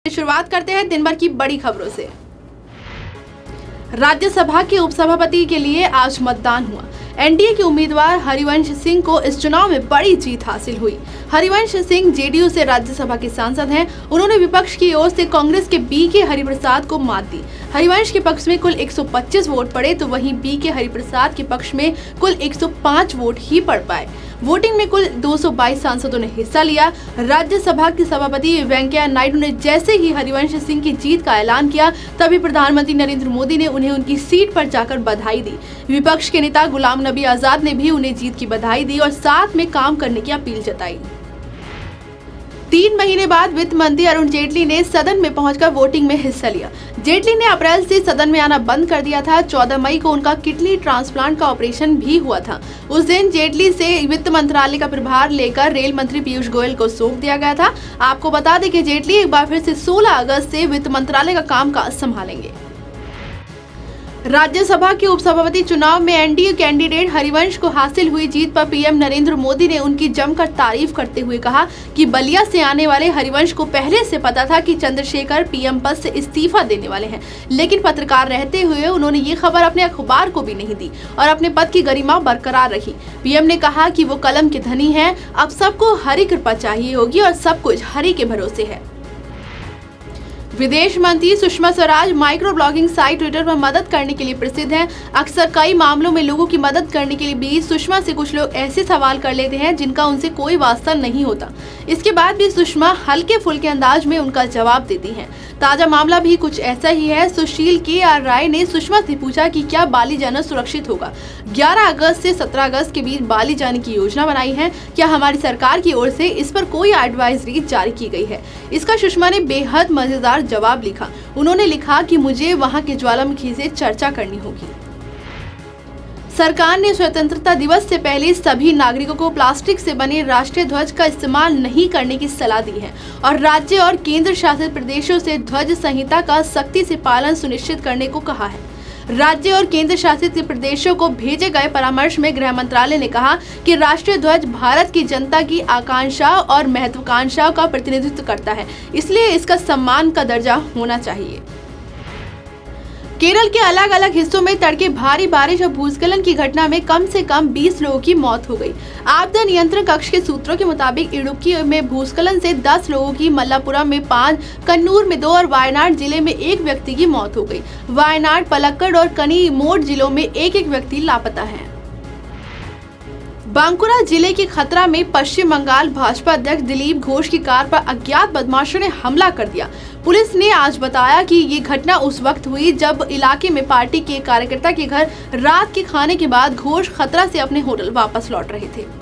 शुरुआत करते हैं दिन भर की बड़ी खबरों से। राज्यसभा के उपसभापति के लिए आज मतदान हुआ। एनडीए के उम्मीदवार हरिवंश सिंह को इस चुनाव में बड़ी जीत हासिल हुई। हरिवंश सिंह जेडीयू से राज्यसभा के सांसद हैं। उन्होंने विपक्ष की ओर से कांग्रेस के बीके हरिप्रसाद को मात दी। हरिवंश के पक्ष में कुल 125 वोट पड़े तो वहीं बीके हरिप्रसाद के पक्ष में कुल 105 वोट ही पड़ पाए। वोटिंग में कुल 222 सांसदों ने हिस्सा लिया। राज्यसभा के सभापति वेंकैया नायडू ने जैसे ही हरिवंश सिंह की जीत का ऐलान किया तभी प्रधानमंत्री नरेंद्र मोदी ने उन्हें उनकी सीट पर जाकर बधाई दी। विपक्ष के नेता गुलाम नबी आजाद ने भी उन्हें जीत की बधाई दी और साथ में काम करने की अपील जताई। 3 महीने बाद वित्त मंत्री अरुण जेटली ने सदन में पहुंचकर वोटिंग में हिस्सा लिया। जेटली ने अप्रैल से सदन में आना बंद कर दिया था। 14 मई को उनका किडनी ट्रांसप्लांट का ऑपरेशन भी हुआ था। उस दिन जेटली से वित्त मंत्रालय का प्रभार लेकर रेल मंत्री पीयूष गोयल को सौंप दिया गया था। आपको बता दें कि जेटली एक बार फिर से 16 अगस्त से वित्त मंत्रालय का कामकाज संभालेंगे। राज्यसभा के उपसभापति चुनाव में एनडीए कैंडिडेट हरिवंश को हासिल हुई जीत पर पीएम नरेंद्र मोदी ने उनकी जमकर तारीफ करते हुए कहा कि बलिया से आने वाले हरिवंश को पहले से पता था कि चंद्रशेखर पीएम पद से इस्तीफा देने वाले हैं, लेकिन पत्रकार रहते हुए उन्होंने ये खबर अपने अखबार को भी नहीं दी और अपने पद की गरिमा बरकरार रखी। पीएम ने कहा कि वो कलम के धनी हैं, अब सबको हरि कृपा चाहिए होगी और सब कुछ हरि के भरोसे है। विदेश मंत्री Sushma Swaraj micro blogging site Twitter पर मदद करने के लिए प्रसिद्ध हैं। अक्सर कई मामलों में लोगों की मदद करने के लिए भी सुषमा से कुछ लोग ऐसे सवाल कर लेते हैं जिनका उनसे कोई वास्ता नहीं होता। इसके बाद भी सुषमा हल्के फुल्के अंदाज में उनका जवाब देती हैं। ताजा मामला भी कुछ ऐसा ही है। सुशील के राय ने सुषमा से पूछा कि क्या बाली जाना सुरक्षित होगा। 11 अगस्त से 17 अगस्त के बीच बाली जाने की योजना बनाई है। क्या हमारी सरकार की ओर से इस पर कोई एडवाइजरी जारी की गई है? इसका सुषमा ने बेहद मजेदार जवाब लिखा। उन्होंने लिखा कि मुझे वहां के ज्वालामुखी से चर्चा करनी होगी। सरकार ने स्वतंत्रता दिवस से पहले सभी नागरिकों को प्लास्टिक से बने राष्ट्रीय ध्वज का इस्तेमाल नहीं करने की सलाह दी है और राज्य और केंद्र शासित प्रदेशों से ध्वज संहिता का सख्ती से पालन सुनिश्चित करने को कहा है। राज्य और केंद्र शासित प्रदेशों को भेजे गए परामर्श में गृह मंत्रालय ने कहा कि राष्ट्रीय ध्वज भारत की जनता की आकांक्षा और महत्वाकांक्षाओं का प्रतिनिधित्व करता है, इसलिए इसका सम्मान का दर्जा होना चाहिए। केरल के अलग अलग हिस्सों में तड़के भारी बारिश और भूस्खलन की घटना में कम से कम 20 लोगों की मौत हो गई। आपदा नियंत्रण कक्ष के सूत्रों के मुताबिक इडुक्की में भूस्खलन से 10 लोगों की, मल्लापुरम में 5, कन्नूर में 2 और वायनाड जिले में 1 व्यक्ति की मौत हो गई। वायनाड, पलक्कड़ और कनीमोड जिलों में 1-1 व्यक्ति लापता है। बांकुरा जिले के खतरा में पश्चिम बंगाल भाजपा अध्यक्ष दिलीप घोष की कार पर अज्ञात बदमाशों ने हमला कर दिया। पुलिस ने आज बताया कि ये घटना उस वक्त हुई जब इलाके में पार्टी के कार्यकर्ता के घर रात के खाने के बाद घोष खतरा से अपने होटल वापस लौट रहे थे।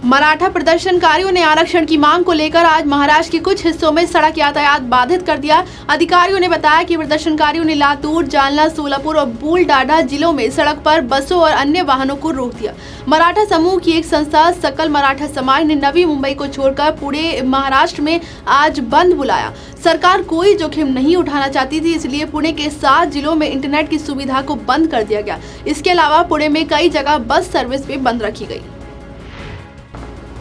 मराठा प्रदर्शनकारियों ने आरक्षण की मांग को लेकर आज महाराष्ट्र के कुछ हिस्सों में सड़क यातायात बाधित कर दिया। अधिकारियों ने बताया कि प्रदर्शनकारियों ने लातूर, जालना, सोलापुर और बुलडाडा जिलों में सड़क पर बसों और अन्य वाहनों को रोक दिया। मराठा समूह की एक संस्था सकल मराठा समाज ने नवी मुंबई को छोड़कर पूरे महाराष्ट्र में आज बंद बुलाया। सरकार कोई जोखिम नहीं उठाना चाहती थी, इसलिए पुणे के 7 जिलों में इंटरनेट की सुविधा को बंद कर दिया गया। इसके अलावा पुणे में कई जगह बस सर्विस भी बंद रखी गई।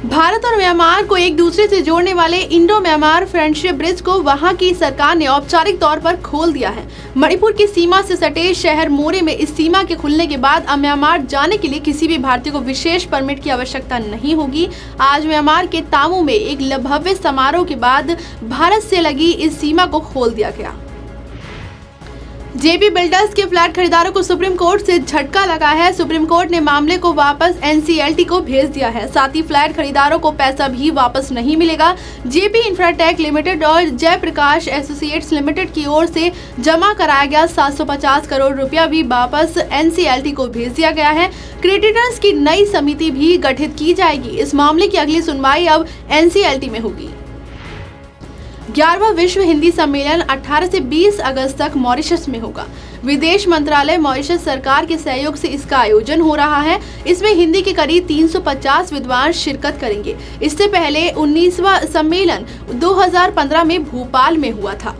भारत और म्यांमार को एक दूसरे से जोड़ने वाले इंडो म्यांमार फ्रेंडशिप ब्रिज को वहां की सरकार ने औपचारिक तौर पर खोल दिया है। मणिपुर की सीमा से सटे शहर मोरे में इस सीमा के खुलने के बाद अब म्यांमार जाने के लिए किसी भी भारतीय को विशेष परमिट की आवश्यकता नहीं होगी। आज म्यांमार के तामू में एक भव्य समारोह के बाद भारत से लगी इस सीमा को खोल दिया गया। जेबी बिल्डर्स के फ्लैट खरीदारों को सुप्रीम कोर्ट से झटका लगा है। सुप्रीम कोर्ट ने मामले को वापस एनसीएलटी को भेज दिया है। साथ ही फ्लैट खरीदारों को पैसा भी वापस नहीं मिलेगा। जेबी इंफ्राटेक लिमिटेड और जयप्रकाश एसोसिएट्स लिमिटेड की ओर से जमा कराया गया 750 करोड़ रुपया भी वापस एनसीएलटी को भेज दिया गया है। क्रेडिटर्स की नई समिति भी गठित की जाएगी। इस मामले की अगली सुनवाई अब एनसीएलटी में होगी। 11वां विश्व हिंदी सम्मेलन 18 से 20 अगस्त तक मॉरिशस में होगा। विदेश मंत्रालय मॉरिशस सरकार के सहयोग से इसका आयोजन हो रहा है। इसमें हिंदी के करीब 350 विद्वान शिरकत करेंगे। इससे पहले 19वां सम्मेलन 2015 में भोपाल में हुआ था।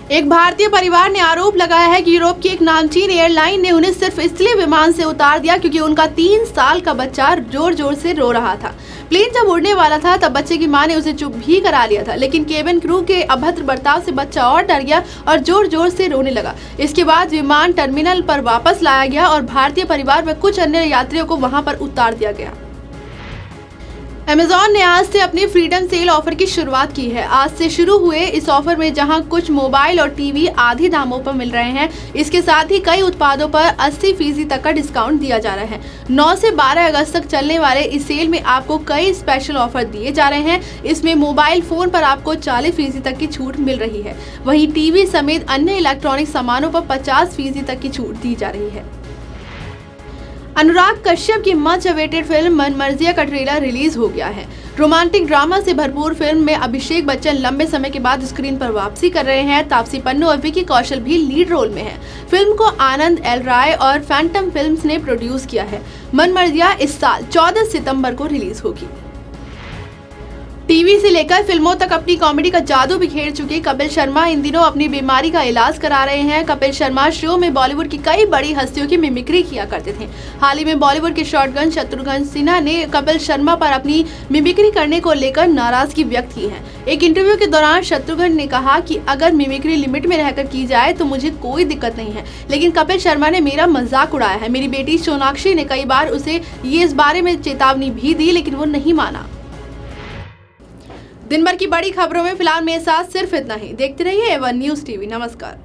एक भारतीय परिवार ने आरोप लगाया है कि यूरोप की एक नामचीन एयरलाइन ने उन्हें सिर्फ इसलिए विमान से उतार दिया क्योंकि उनका 3 साल का बच्चा जोर जोर से रो रहा था। प्लेन जब उड़ने वाला था तब बच्चे की मां ने उसे चुप भी करा लिया था, लेकिन केबिन क्रू के अभद्र बर्ताव से बच्चा और डर गया और जोर जोर से रोने लगा। इसके बाद विमान टर्मिनल पर वापस लाया गया और भारतीय परिवार व कुछ अन्य यात्रियों को वहां पर उतार दिया गया। Amazon ने आज से अपनी फ्रीडम सेल ऑफर की शुरुआत की है। आज से शुरू हुए इस ऑफर में जहां कुछ मोबाइल और टीवी आधी दामों पर मिल रहे हैं, इसके साथ ही कई उत्पादों पर 80% तक का डिस्काउंट दिया जा रहा है। 9 से 12 अगस्त तक चलने वाले इस सेल में आपको कई स्पेशल ऑफर दिए जा रहे हैं। इसमें मोबाइल फोन पर आपको 40% तक की छूट मिल रही है, वहीं टीवी समेत अन्य इलेक्ट्रॉनिक सामानों पर 50% तक की छूट दी जा रही है। अनुराग कश्यप की मच अवेटेड फिल्म मनमर्जिया का ट्रेलर रिलीज हो गया है। रोमांटिक ड्रामा से भरपूर फिल्म में अभिषेक बच्चन लंबे समय के बाद स्क्रीन पर वापसी कर रहे हैं। तापसी पन्नू और विकी कौशल भी लीड रोल में हैं। फिल्म को आनंद एल राय और फैंटम फिल्म्स ने प्रोड्यूस किया है। मनमर्जिया इस साल 14 सितंबर को रिलीज होगी। टीवी से लेकर फिल्मों तक अपनी कॉमेडी का जादू बिखेर चुके कपिल शर्मा इन दिनों अपनी बीमारी का इलाज करा रहे हैं। कपिल शर्मा शो में बॉलीवुड की कई बड़ी हस्तियों की मिमिक्री किया करते थे। हाल ही में बॉलीवुड के शॉटगन शत्रुघ्न सिन्हा ने कपिल शर्मा पर अपनी मिमिक्री करने को लेकर नाराजगी व्यक्त की है। एक इंटरव्यू के दौरान शत्रुघ्न ने कहा कि अगर मिमिक्री लिमिट में रहकर की जाए तो मुझे कोई दिक्कत नहीं है, लेकिन कपिल शर्मा ने मेरा मजाक उड़ाया है। मेरी बेटी सोनाक्षी ने कई बार उसे इस बारे में चेतावनी भी दी, लेकिन वो नहीं माना। दिन भर की बड़ी खबरों में फिलहाल मेरे साथ सिर्फ इतना ही। देखते रहिए A1 न्यूज़ टीवी। नमस्कार।